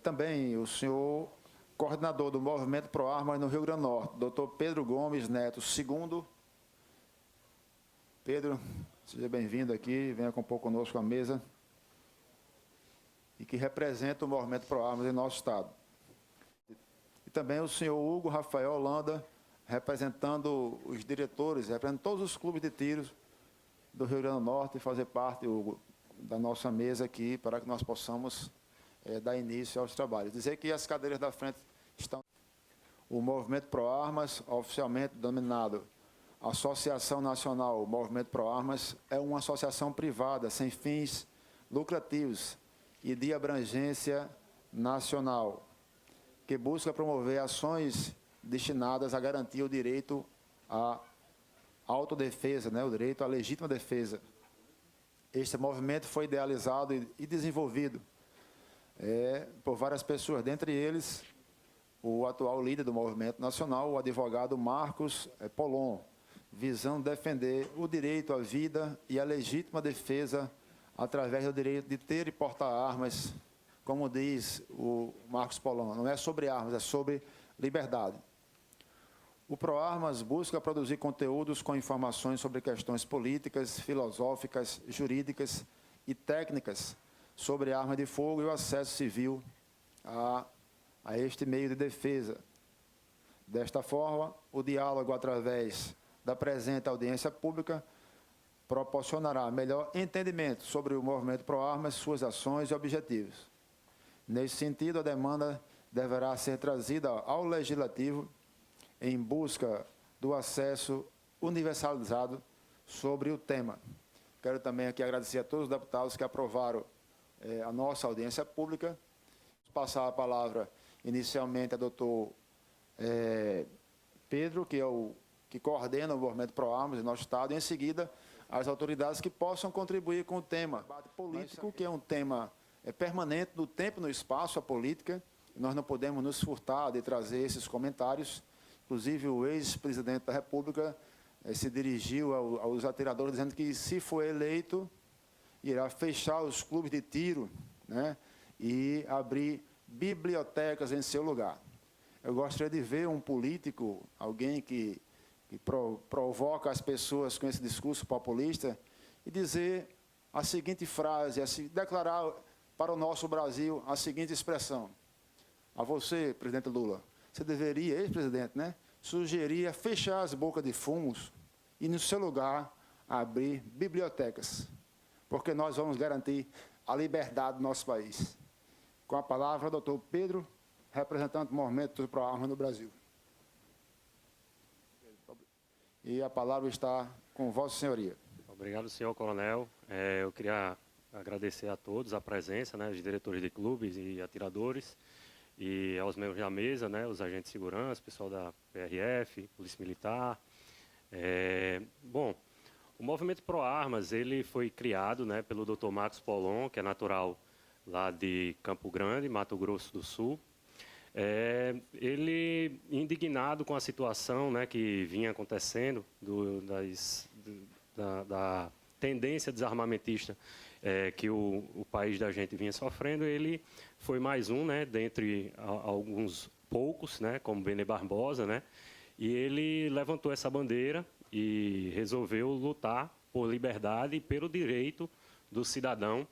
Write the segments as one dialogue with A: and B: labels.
A: também o senhor coordenador do Movimento Pro Armas no Rio Grande do Norte, doutor Pedro Gomes Neto II. Pedro, seja bem-vindo aqui, venha compor conosco a mesa, e que representa o Movimento Pro Armas em nosso estado. E também o senhor Hugo Rafael Holanda, representando os diretores, representando todos os clubes de tiros do Rio Grande do Norte, e fazer parte, Hugo, da nossa mesa aqui, para que nós possamos dar início aos trabalhos. Dizer que as cadeiras da frente estão... O Movimento Pro Armas, oficialmente denominado Associação Nacional Movimento Pro Armas, é uma associação privada, sem fins lucrativos e de abrangência nacional, que busca promover ações destinadas a garantir o direito à autodefesa, o direito à legítima defesa. Este movimento foi idealizado e desenvolvido por várias pessoas, dentre eles o atual líder do movimento nacional, o advogado Marcos Polon, visando defender o direito à vida e à legítima defesa através do direito de ter e portar armas, como diz o Marcos Polon. Não é sobre armas, é sobre liberdade. O ProArmas busca produzir conteúdos com informações sobre questões políticas, filosóficas, jurídicas e técnicas sobre armas de fogo e o acesso civil a este meio de defesa. Desta forma, o diálogo através da presente audiência pública proporcionará melhor entendimento sobre o movimento ProArmas, suas ações e objetivos. Nesse sentido, a demanda deverá ser trazida ao Legislativo em busca do acesso universalizado sobre o tema. Quero também aqui agradecer a todos os deputados que aprovaram a nossa audiência pública. Vou passar a palavra inicialmente ao doutor Pedro, que coordena o movimento ProArmas em nosso estado, e em seguida as autoridades que possam contribuir com o tema. Debate político, que é um tema permanente no tempo e no espaço, a política. Nós não podemos nos furtar de trazer esses comentários. Inclusive, o ex-presidente da República se dirigiu aos atiradores dizendo que, se for eleito, irá fechar os clubes de tiro, e abrir bibliotecas em seu lugar. Eu gostaria de ver um político, alguém que provoca as pessoas com esse discurso populista, e dizer a seguinte frase, declarar para o nosso Brasil a seguinte expressão: a você, presidente Lula, você deveria, ex-presidente, sugerir fechar as bocas de fumos e, no seu lugar, abrir bibliotecas, porque nós vamos garantir a liberdade do nosso país. Com a palavra, doutor Pedro, representante do Movimento Pro Armas no Brasil. E a palavra está com Vossa Senhoria.
B: Obrigado, senhor coronel. Eu queria agradecer a todos a presença, os diretores de clubes e atiradores, e aos membros da mesa, os agentes de segurança, pessoal da PRF, Polícia Militar. Bom, o Movimento Pro Armas, ele foi criado pelo Dr. Marcos Polon, que é natural lá de Campo Grande, Mato Grosso do Sul. Ele, indignado com a situação que vinha acontecendo da tendência desarmamentista que o país da gente vinha sofrendo, ele foi mais um, dentre alguns poucos, como Benê Barbosa, e ele levantou essa bandeira e resolveu lutar por liberdade e pelo direito do cidadão,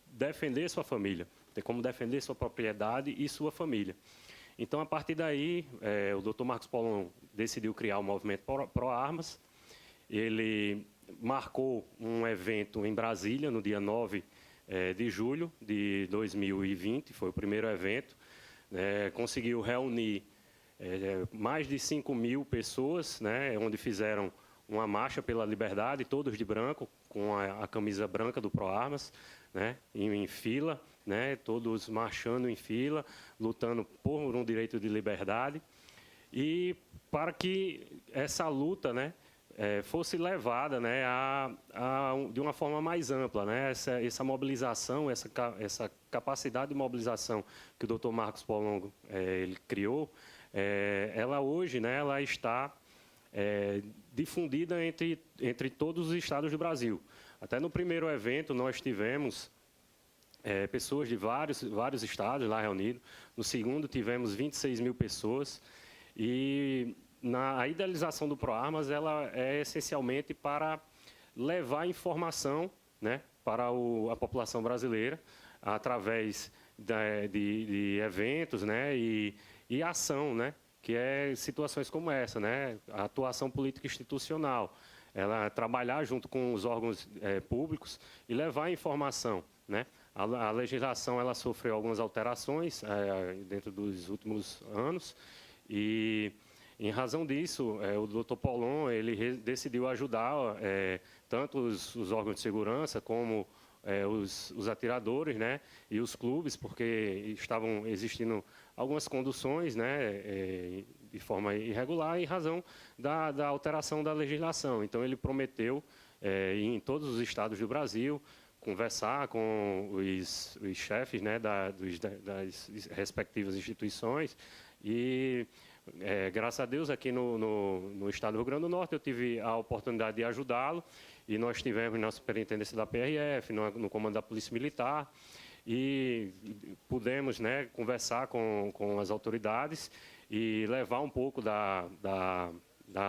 B: defender sua família, ter como defender sua propriedade e sua família. Então, a partir daí, o Dr. Marcos Polon decidiu criar o Movimento Pro Armas. Ele marcou um evento em Brasília, no dia 9 de julho de 2020, foi o primeiro evento. Conseguiu reunir mais de 5.000 pessoas, onde fizeram uma marcha pela liberdade, todos de branco, com a camisa branca do ProArmas, em fila, todos marchando em fila, lutando por um direito de liberdade. E para que essa luta fosse levada de uma forma mais ampla, essa mobilização, essa capacidade de mobilização que o Dr. Marcos Polon ele criou, ela hoje ela está difundida entre todos os estados do Brasil. Até no primeiro evento nós tivemos pessoas de vários estados lá reunidos. No segundo, tivemos 26 mil pessoas. E a idealização do ProArmas ela é essencialmente para levar informação, né, para a população brasileira, através de eventos, né, e ação, né, que é situações como essa, né, a atuação política institucional, ela trabalhar junto com os órgãos públicos e levar a informação, né. A legislação ela sofreu algumas alterações dentro dos últimos anos e em razão disso, o Dr. Paulon ele decidiu ajudar tanto os órgãos de segurança como os atiradores, né, e os clubes, porque estavam existindo algumas conduções, né, de forma irregular em razão da alteração da legislação. Então, ele prometeu, em todos os estados do Brasil, conversar com os chefes, né, das respectivas instituições e graças a Deus, aqui no estado do Rio Grande do Norte, eu tive a oportunidade de ajudá-lo e nós tivemos na superintendência da PRF, no comando da Polícia Militar e pudemos, né, conversar com as autoridades e levar um pouco da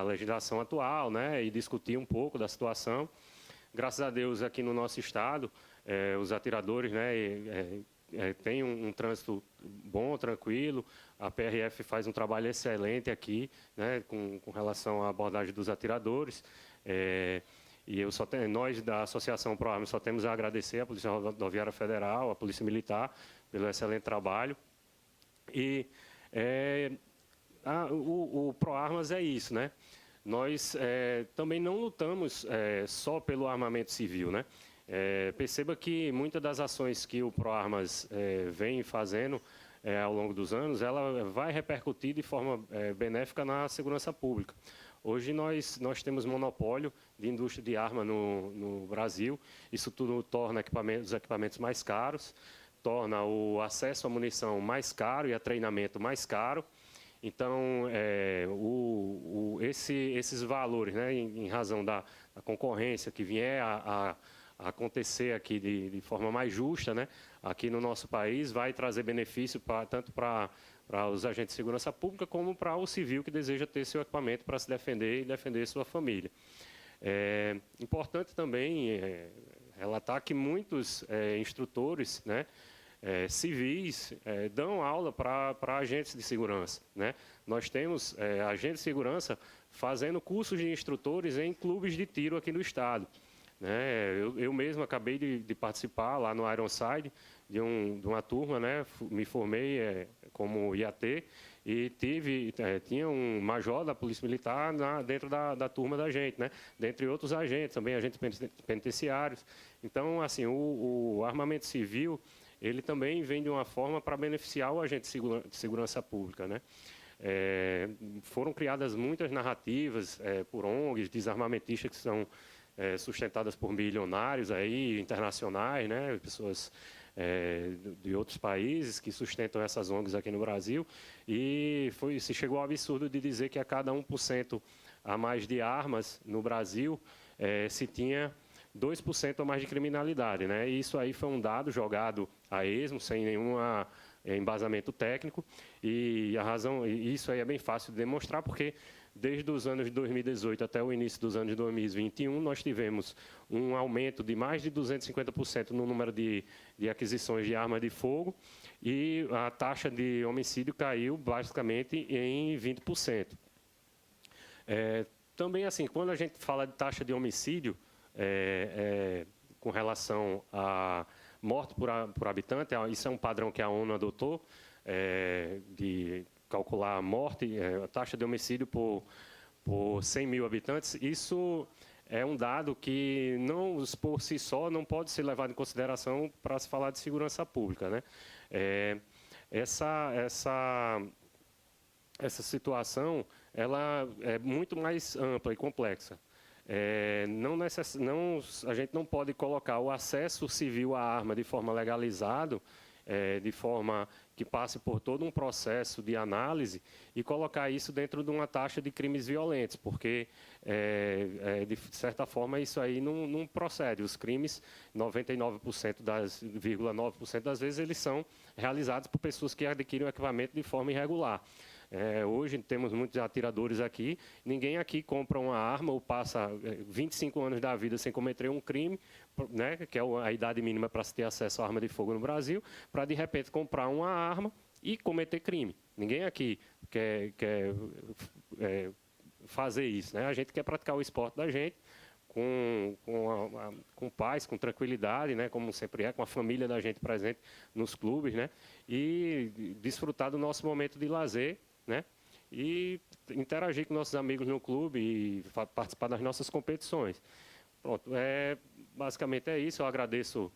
B: legislação atual, né, e discutir um pouco da situação. Graças a Deus, aqui no nosso estado, os atiradores, né, tem um trânsito bom, tranquilo. A PRF faz um trabalho excelente aqui, né, com relação à abordagem dos atiradores. E nós, da Associação ProArmas, só temos a agradecer à Polícia Rodoviária Federal, à Polícia Militar, pelo excelente trabalho. E o ProArmas é isso, né? Nós também não lutamos só pelo armamento civil, né? Perceba que muitas das ações que o ProArmas vem fazendo ao longo dos anos, ela vai repercutir de forma benéfica na segurança pública. Hoje nós temos monopólio de indústria de arma no Brasil. Isso tudo torna os equipamentos mais caros, torna o acesso à munição mais caro e a treinamento mais caro. Então, esses valores, né, em razão da concorrência que vier a acontecer aqui de forma mais justa, né, aqui no nosso país, vai trazer benefício tanto para os agentes de segurança pública como para o civil que deseja ter seu equipamento para se defender e defender sua família. É importante também relatar que muitos instrutores, né, civis dão aula para agentes de segurança, né? Nós temos agentes de segurança fazendo cursos de instrutores em clubes de tiro aqui no estado. Eu mesmo acabei de participar lá no Ironside de uma turma, né? Me formei como IAT e tinha um major da Polícia Militar dentro da turma da gente, né? Dentre outros agentes, também agentes penitenciários. Então, assim, o armamento civil, ele também vem de uma forma para beneficiar o agente de segurança pública, né? Foram criadas muitas narrativas por ONGs, desarmamentistas que são sustentadas por bilionários aí, internacionais, né? Pessoas de outros países que sustentam essas ONGs aqui no Brasil. E se chegou ao absurdo de dizer que a cada 1% a mais de armas no Brasil se tinha 2% a mais de criminalidade, né? E isso aí foi um dado jogado a esmo, sem nenhum embasamento técnico, e isso aí é bem fácil de demonstrar, porque desde os anos de 2018 até o início dos anos de 2021, nós tivemos um aumento de mais de 250% no número de aquisições de armas de fogo, e a taxa de homicídio caiu basicamente em 20%. Também, assim, quando a gente fala de taxa de homicídio, com relação a morte por habitante, isso é um padrão que a ONU adotou, de calcular a morte, a taxa de homicídio por 100 mil habitantes. Isso é um dado que, por si só, não pode ser levado em consideração para se falar de segurança pública, né? Essa situação ela é muito mais ampla e complexa. A gente não pode colocar o acesso civil à arma de forma legalizado de forma que passe por todo um processo de análise e colocar isso dentro de uma taxa de crimes violentos, porque, de certa forma, isso aí não procede. Os crimes, 99,9% das vezes, eles são realizados por pessoas que adquirem o equipamento de forma irregular. Hoje temos muitos atiradores aqui, ninguém aqui compra uma arma ou passa 25 anos da vida sem cometer um crime, né, que é a idade mínima para se ter acesso à arma de fogo no Brasil, para de repente comprar uma arma e cometer crime. Ninguém aqui quer fazer isso, né? A gente quer praticar o esporte da gente com paz, com tranquilidade, né, como sempre é, com a família da gente presente nos clubes, né, e desfrutar do nosso momento de lazer, né, e interagir com nossos amigos no clube e participar das nossas competições. Pronto, basicamente é isso. Eu agradeço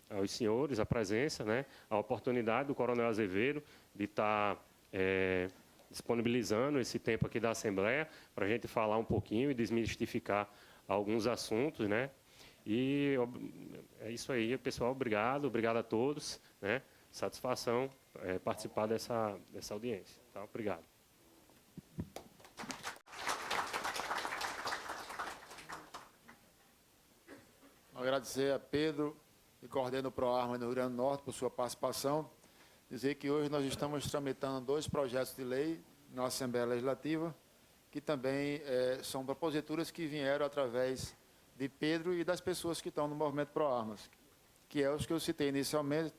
B: aos senhores a presença, né, a oportunidade do Coronel Azevedo de estar disponibilizando esse tempo aqui da Assembleia para a gente falar um pouquinho e desmistificar alguns assuntos, né? E é isso aí, pessoal. Obrigado a todos, né? Satisfação participar dessa audiência. Tá? Obrigado.
A: Agradecer a Pedro, que coordena o PROARMA no Rio Grande do Norte, por sua participação. Dizer que hoje nós estamos tramitando 2 projetos de lei na Assembleia Legislativa, que também são proposituras que vieram através de Pedro e das pessoas que estão no movimento PROARMAS, que é os que eu citei inicialmente,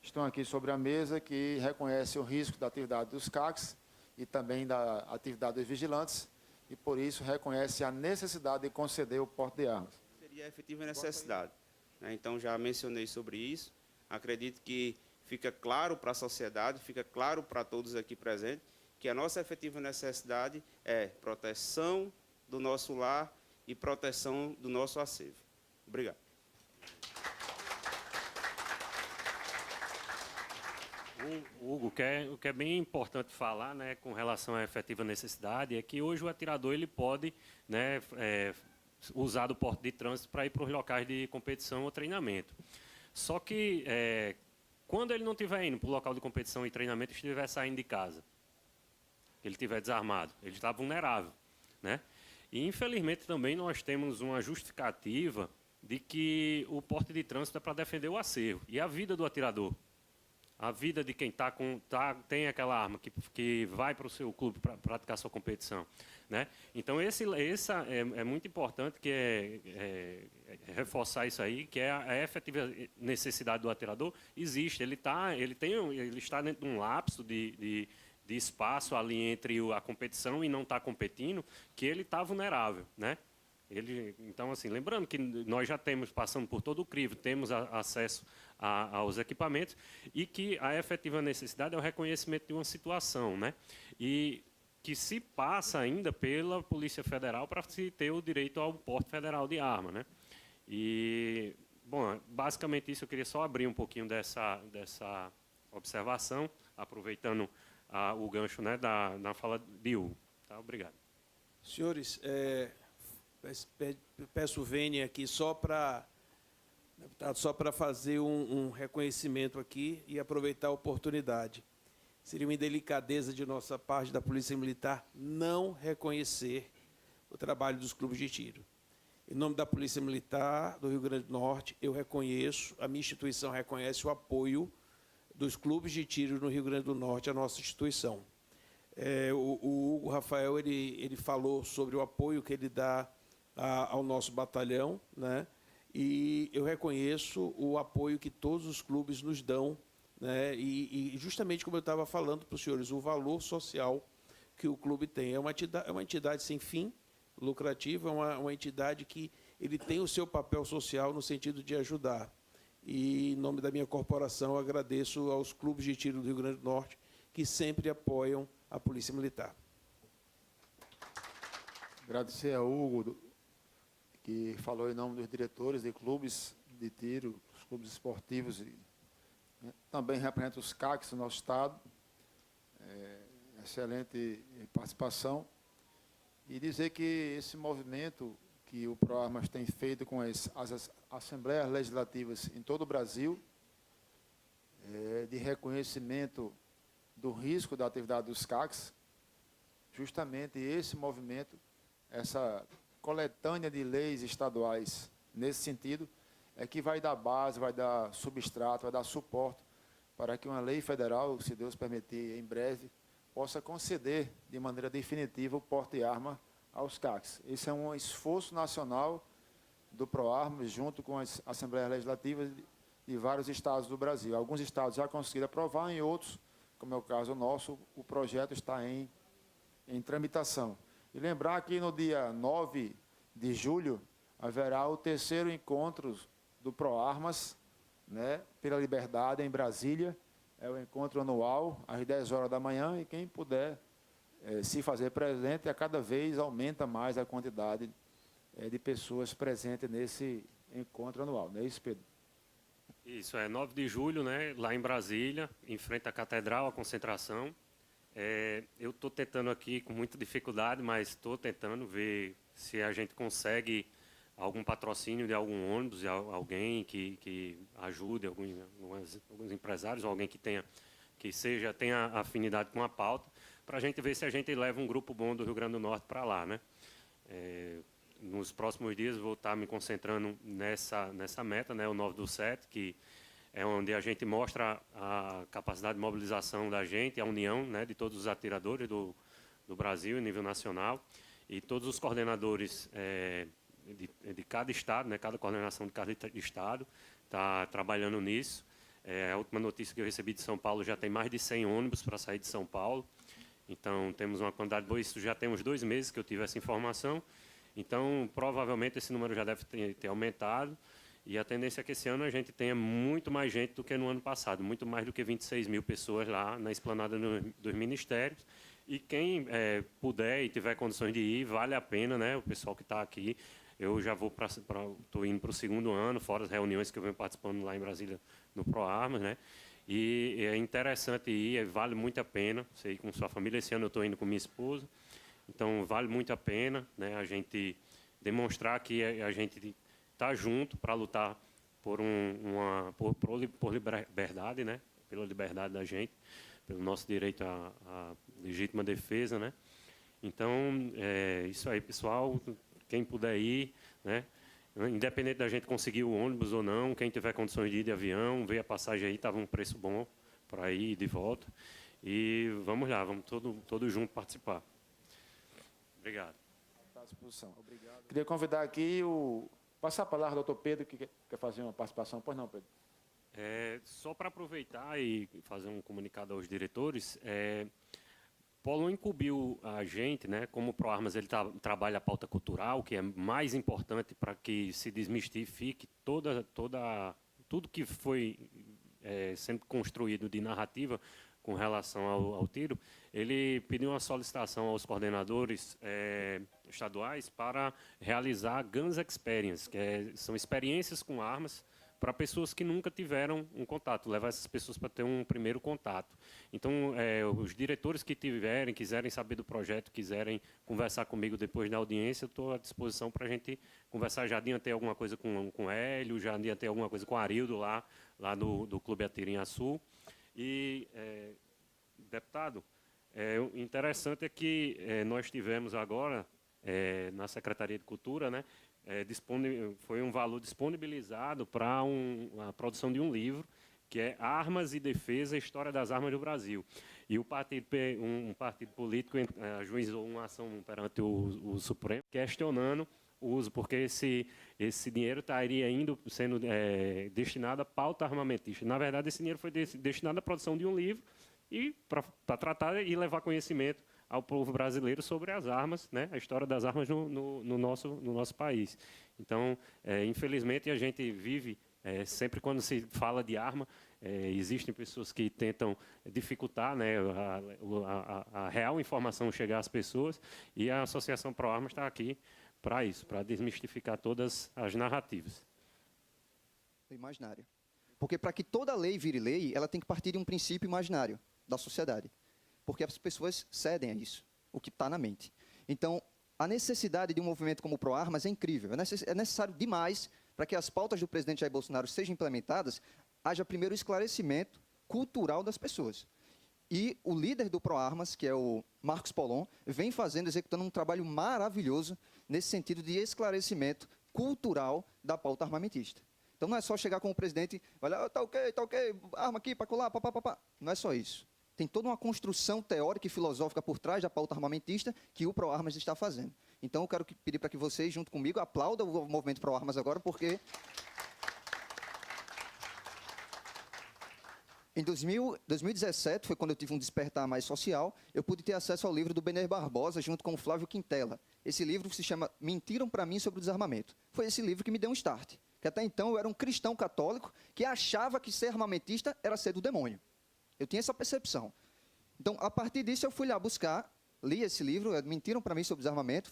A: estão aqui sobre a mesa, que reconhecem o risco da atividade dos CACs e também da atividade dos vigilantes, e por isso reconhece a necessidade de conceder o porte de armas.
C: Seria a efetiva necessidade, né? Então, já mencionei sobre isso. Acredito que fica claro para a sociedade, fica claro para todos aqui presentes, que a nossa efetiva necessidade é proteção do nosso lar e proteção do nosso acervo. Obrigado.
B: Hugo, o que é bem importante falar, né, com relação à efetiva necessidade, é que hoje o atirador ele pode, né, usar do porte de trânsito para ir para os locais de competição ou treinamento. Só que, quando ele não estiver indo para o local de competição e treinamento, estiver saindo de casa, ele estiver desarmado, ele está vulnerável, né? E, infelizmente, também nós temos uma justificativa de que o porte de trânsito é para defender o acervo e a vida do atirador. A vida de quem tem aquela arma que vai para o seu clube para praticar sua competição, né? Então, essa é muito importante reforçar isso aí, que a efetiva necessidade do atirador existe. Ele está dentro de um lapso de espaço ali entre a competição e não está competindo, que ele está vulnerável, né? Então, assim, lembrando que nós já passando por todo o crivo, temos acesso aos equipamentos e que a efetiva necessidade é o reconhecimento de uma situação, né? E que se passa ainda pela Polícia Federal para se ter o direito ao porte federal de arma, né? E, bom, basicamente isso, eu queria só abrir um pouquinho dessa observação, aproveitando o gancho, né, na fala de Hugo. Tá? Obrigado.
D: Senhores, peço vênia aqui só para fazer um reconhecimento aqui e aproveitar a oportunidade. Seria uma indelicadeza de nossa parte, da Polícia Militar, não reconhecer o trabalho dos clubes de tiro. Em nome da Polícia Militar do Rio Grande do Norte, eu reconheço, a minha instituição reconhece o apoio dos clubes de tiro no Rio Grande do Norte à nossa instituição. O Hugo Rafael ele falou sobre o apoio que ele dá ao nosso batalhão, né? E eu reconheço o apoio que todos os clubes nos dão, né? E justamente como eu estava falando para os senhores, o valor social que o clube tem. É uma entidade sem fim lucrativo, é uma entidade que ele tem o seu papel social no sentido de ajudar. E, em nome da minha corporação, agradeço aos clubes de tiro do Rio Grande do Norte que sempre apoiam a Polícia Militar.
A: Agradecer a Hugo, que falou em nome dos diretores de clubes de tiro, os clubes esportivos, né? Também representa os CACs do nosso Estado. Excelente participação. E dizer que esse movimento que o PROARMAS tem feito com as assembleias legislativas em todo o Brasil de reconhecimento do risco da atividade dos CACs, justamente esse movimento, essa coletânea de leis estaduais nesse sentido, é que vai dar base, vai dar substrato, vai dar suporte para que uma lei federal, se Deus permitir, em breve, possa conceder de maneira definitiva o porte de arma aos CACs. Esse é um esforço nacional do PROARMAS, junto com as Assembleias Legislativas de vários estados do Brasil. Alguns estados já conseguiram aprovar, em outros, como é o caso nosso, o projeto está em tramitação. E lembrar que no dia 9 de julho haverá o 3º encontro do PROARMAS, né, pela liberdade, em Brasília. É o encontro anual, às 10 horas da manhã, e quem puder se fazer presente, a cada vez aumenta mais a quantidade de pessoas presentes nesse encontro anual. Não é isso, Pedro?
B: Isso, é 9 de julho, né, lá em Brasília, em frente à Catedral, a concentração. Eu estou tentando aqui com muita dificuldade, mas estou tentando ver se a gente consegue algum patrocínio de algum ônibus, de alguém que ajude, alguns empresários, ou alguém que tenha afinidade com a pauta, para a gente ver se a gente leva um grupo bom do Rio Grande do Norte para lá, né? Nos próximos dias vou estar me concentrando nessa meta, né, o 9/7, que é onde a gente mostra a capacidade de mobilização da gente, a união, né, de todos os atiradores do Brasil em nível nacional, e todos os coordenadores de cada estado, né, cada coordenação de cada estado está trabalhando nisso. A última notícia que eu recebi de São Paulo, já tem mais de 100 ônibus para sair de São Paulo. Então, temos uma quantidade boa. Isso já tem uns 2 meses que eu tive essa informação. Então, provavelmente, esse número já deve ter aumentado. E a tendência é que esse ano a gente tenha muito mais gente do que no ano passado, muito mais do que 26 mil pessoas lá na esplanada dos ministérios. E quem puder e tiver condições de ir, vale a pena, né? O pessoal que está aqui. Eu já estou indo para o 2º ano, fora as reuniões que eu venho participando lá em Brasília no PROARMAS, né? E é interessante ir, vale muito a pena você ir com sua família. Esse ano eu estou indo com minha esposa, então vale muito a pena, né, a gente demonstrar que a gente está junto para lutar por liberdade, né, pela liberdade da gente, pelo nosso direito à legítima defesa, né. Então, isso aí, pessoal, quem puder ir, né, independente da gente conseguir o ônibus ou não, quem tiver condições de ir de avião, ver a passagem aí, estava um preço bom para ir e de volta. E vamos lá, vamos todos juntos participar. Obrigado.
A: À disposição. Obrigado. Queria convidar aqui passar a palavra ao doutor Pedro, que quer fazer uma participação. Pois não, Pedro?
B: Só para aproveitar e fazer um comunicado aos diretores, Polo incumbiu a gente, né, como o PROARMAS ele trabalha a pauta cultural, que é mais importante para que se desmistifique tudo que foi sendo construído de narrativa com relação ao tiro. Ele pediu uma solicitação aos coordenadores estaduais para realizar Guns Experience, que são experiências com armas para pessoas que nunca tiveram um contato, levar essas pessoas para ter um primeiro contato. Então, os diretores que quiserem saber do projeto, quiserem conversar comigo depois da audiência, eu estou à disposição para a gente conversar. Já adiantei alguma coisa com o Hélio, já adiantei alguma coisa com o Arildo, lá do Clube Atirinhaçu. E, deputado, o interessante é que nós tivemos agora, na Secretaria de Cultura, né, foi um valor disponibilizado para a produção de um livro, que é Armas e Defesa, História das Armas do Brasil. E um partido político ajuizou uma ação perante o Supremo, questionando o uso, porque esse dinheiro estaria sendo destinado à pauta armamentista. Na verdade, esse dinheiro foi destinado à produção de um livro e para tratar e levar conhecimento ao povo brasileiro sobre as armas, né, a história das armas no nosso país. Então, infelizmente, a gente vive, sempre quando se fala de arma, existem pessoas que tentam dificultar, né, a real informação chegar às pessoas, e a Associação PROARMAS está aqui para isso, para desmistificar todas as narrativas.
E: Imaginário. Porque para que toda lei vire lei, ela tem que partir de um princípio imaginário da sociedade. Porque as pessoas cedem a isso, o que está na mente. Então, a necessidade de um movimento como o PROARMAS é incrível. É necessário demais para que as pautas do presidente Jair Bolsonaro sejam implementadas, haja primeiro o esclarecimento cultural das pessoas. E o líder do ProArmas, que é o Marcos Polon, vem executando um trabalho maravilhoso nesse sentido de esclarecimento cultural da pauta armamentista. Então não é só chegar com o presidente, olha, tá ok, arma aqui, para colar, papapá. Não é só isso. Tem toda uma construção teórica e filosófica por trás da pauta armamentista que o ProArmas está fazendo. Então eu quero pedir para que vocês, junto comigo, aplaudam o movimento ProArmas agora, porque em 2017, foi quando eu tive um despertar mais social, eu pude ter acesso ao livro do Benê Barbosa, junto com o Flávio Quintela. Esse livro se chama Mentiram para mim sobre o desarmamento. Foi esse livro que me deu um start. Que até então eu era um cristão católico que achava que ser armamentista era ser do demônio. Eu tinha essa percepção. Então, a partir disso, eu fui lá buscar, li esse livro, Mentiram para mim sobre o desarmamento,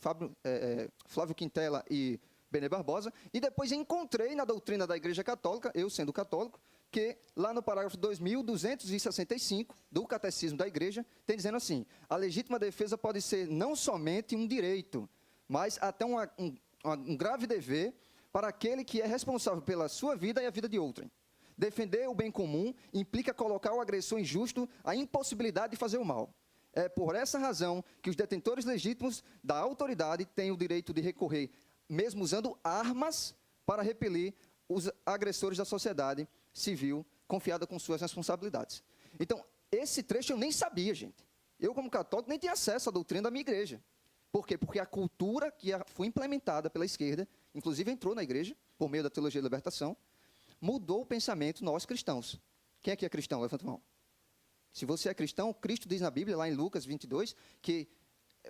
E: Flávio Quintela e Benê Barbosa, e depois encontrei na doutrina da Igreja Católica, eu sendo católico, que lá no parágrafo 2265 do Catecismo da Igreja, tem dizendo assim, a legítima defesa pode ser não somente um direito, mas até um grave dever para aquele que é responsável pela sua vida e a vida de outrem. Defender o bem comum implica colocar o agressor injusto à impossibilidade de fazer o mal. É por essa razão que os detentores legítimos da autoridade têm o direito de recorrer, mesmo usando armas, para repelir os agressores da sociedade civil confiada com suas responsabilidades. Então, esse trecho eu nem sabia, gente. Eu, como católico, nem tinha acesso à doutrina da minha igreja. Por quê? Porque a cultura que foi implementada pela esquerda, inclusive entrou na igreja, por meio da teologia da libertação, mudou o pensamento nós cristãos. Quem aqui é cristão? Levanta a mão. Se você é cristão, Cristo diz na Bíblia, lá em Lucas 22, que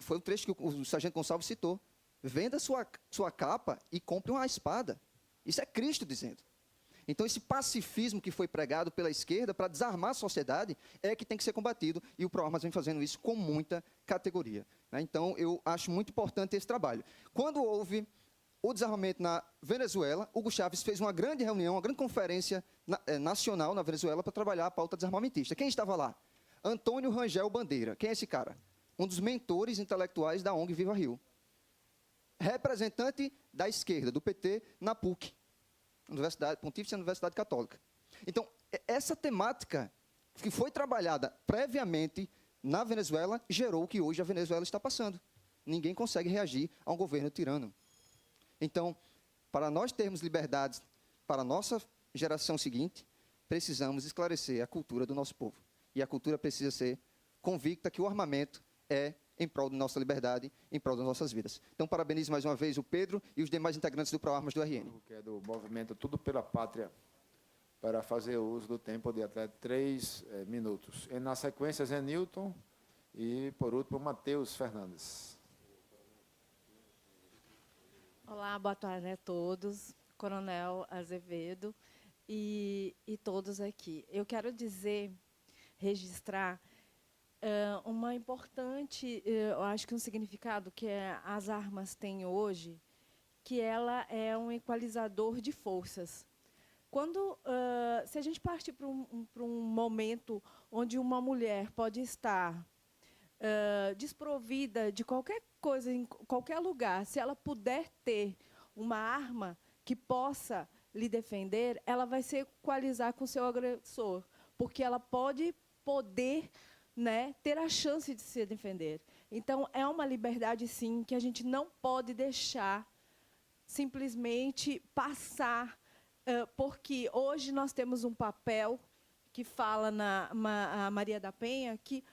E: foi o trecho que o sargento Gonçalves citou. Venda sua capa e compre uma espada. Isso é Cristo dizendo. Então, esse pacifismo que foi pregado pela esquerda para desarmar a sociedade é que tem que ser combatido, e o ProArmas vem fazendo isso com muita categoria. Então, eu acho muito importante esse trabalho. Quando houve o desarmamento na Venezuela, Hugo Chávez fez uma grande reunião, uma grande conferência nacional na Venezuela para trabalhar a pauta desarmamentista. Quem estava lá? Antônio Rangel Bandeira. Quem é esse cara? Um dos mentores intelectuais da ONG Viva Rio. Representante da esquerda, do PT, na PUC. Pontífice Universidade Católica. Então, essa temática que foi trabalhada previamente na Venezuela gerou o que hoje a Venezuela está passando. Ninguém consegue reagir a um governo tirano. Então, para nós termos liberdades para a nossa geração seguinte, precisamos esclarecer a cultura do nosso povo. E a cultura precisa ser convicta que o armamento é em prol da nossa liberdade, em prol das nossas vidas. Então, parabenizo mais uma vez o Pedro e os demais integrantes do ProArmas do RN.
A: Que é do movimento Tudo pela Pátria, para fazer uso do tempo de até 3 minutos. E, na sequência, Zé Newton e, por último, Matheus Fernandes.
F: Olá, boa tarde a todos, Coronel Azevedo e todos aqui. Eu quero registrar uma importante, eu acho que um significado que as armas têm hoje, que ela é um equalizador de forças. Se a gente partir para um momento onde uma mulher pode estar desprovida de qualquer coisa, em qualquer lugar, se ela puder ter uma arma que possa lhe defender, ela vai se equalizar com o seu agressor, porque ela poder ter a chance de se defender. Então, é uma liberdade, sim, que a gente não pode deixar simplesmente passar, porque hoje nós temos um papel que fala a Maria da Penha, que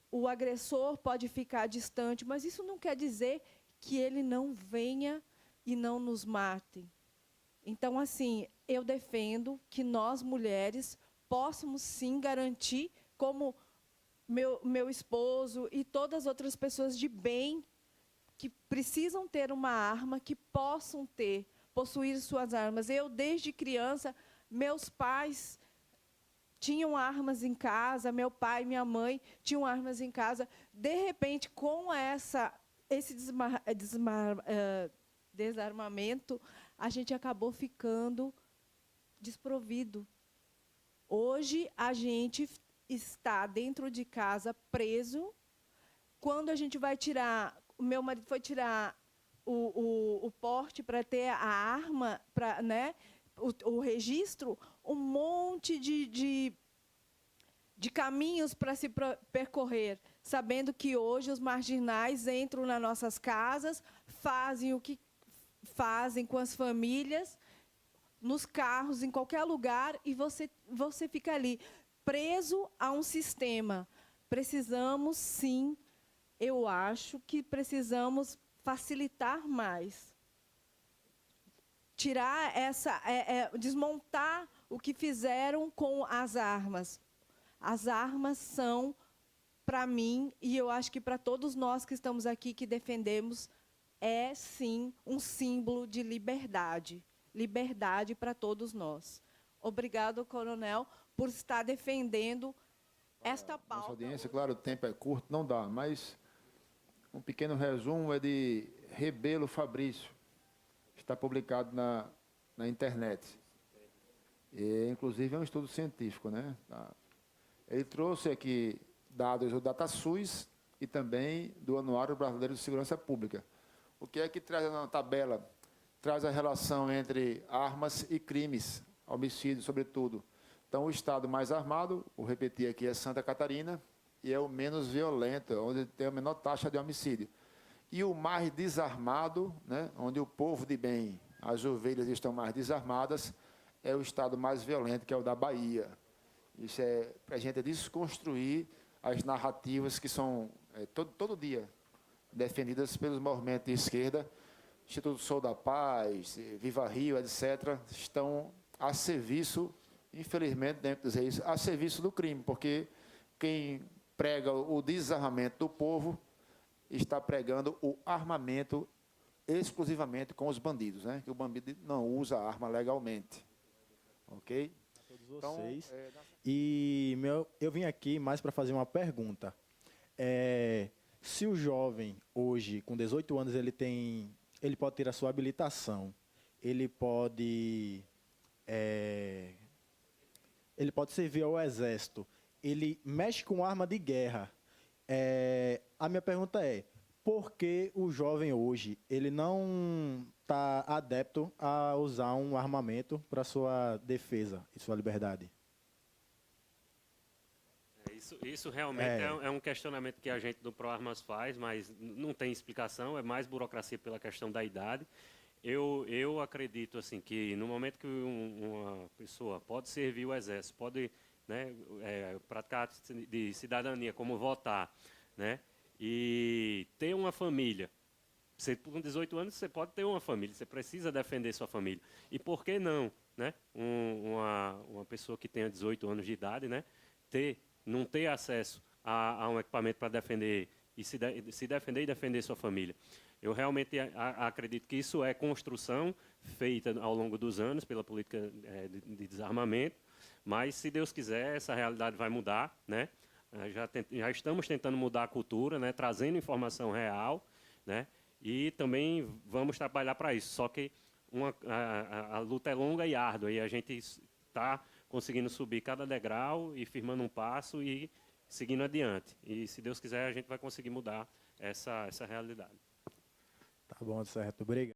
F: o agressor pode ficar distante, mas isso não quer dizer que ele não venha e não nos mate. Então, assim, eu defendo que nós, mulheres, possamos, sim, garantir, como meu esposo e todas as outras pessoas de bem que precisam ter uma arma, que possam possuir suas armas. Eu, desde criança, meus pais tinham armas em casa, meu pai e minha mãe tinham armas em casa. De repente, com esse desarmamento, a gente acabou ficando desprovido. Hoje, a gente está dentro de casa preso. Quando a gente vai tirar, o meu marido foi tirar o porte para ter a arma, o registro, um monte de caminhos para se percorrer, sabendo que hoje os marginais entram nas nossas casas, fazem o que fazem com as famílias, nos carros, em qualquer lugar, e você fica ali, preso a um sistema. Precisamos, sim, eu acho que precisamos facilitar mais. Tirar desmontar o que fizeram com as armas. As armas são, para mim, e eu acho que para todos nós que estamos aqui, que defendemos, é, sim, um símbolo de liberdade. Liberdade para todos nós. Obrigado, coronel, por estar defendendo esta pauta.
A: Nossa audiência, claro, o tempo é curto, não dá, mas um pequeno resumo é de Rebelo Fabrício. Está publicado na internet. E, inclusive, é um estudo científico, né? Ele trouxe aqui dados do DataSUS e também do Anuário Brasileiro de Segurança Pública. O que é que traz na tabela? Traz a relação entre armas e crimes, homicídios, sobretudo. Então, o estado mais armado, vou repetir aqui, é Santa Catarina, e é o menos violento, onde tem a menor taxa de homicídio. E o mais desarmado, né, onde o povo de bem, as ovelhas estão mais desarmadas, é o estado mais violento, que é o da Bahia. Isso é para a gente desconstruir as narrativas que são todo dia defendidas pelos movimentos de esquerda. Instituto Sou da Paz, Viva Rio, etc., estão a serviço, infelizmente, dentro dizer isso, a serviço do crime, porque quem prega o desarmamento do povo está pregando o armamento exclusivamente com os bandidos, né? Que o bandido não usa arma legalmente. Ok?
G: A todos vocês. E eu vim aqui mais para fazer uma pergunta. Se o jovem, hoje, com 18 anos, ele pode ter a sua habilitação, ele pode servir ao Exército, ele mexe com arma de guerra. A minha pergunta é, por que o jovem hoje ele não está adepto a usar um armamento para sua defesa e sua liberdade?
B: Isso realmente é um questionamento que a gente do ProArmas faz, mas não tem explicação, é mais burocracia pela questão da idade. Eu acredito assim, que no momento que uma pessoa pode servir o Exército, pode, né, praticar de cidadania, como votar, né, e ter uma família. Você, com 18 anos, você pode ter uma família, você precisa defender sua família. E por que não, né, uma pessoa que tenha 18 anos de idade, né, não ter acesso a um equipamento para defender e se defender e defender sua família? Eu realmente acredito que isso é construção feita ao longo dos anos pela política de desarmamento, mas, se Deus quiser, essa realidade vai mudar, né? Já estamos tentando mudar a cultura, né? Trazendo informação real, né? E também vamos trabalhar para isso. Só que a luta é longa e árdua, e a gente está conseguindo subir cada degrau e firmando um passo e seguindo adiante. E, se Deus quiser, a gente vai conseguir mudar essa realidade.
G: Tá bom, certo. Obrigado.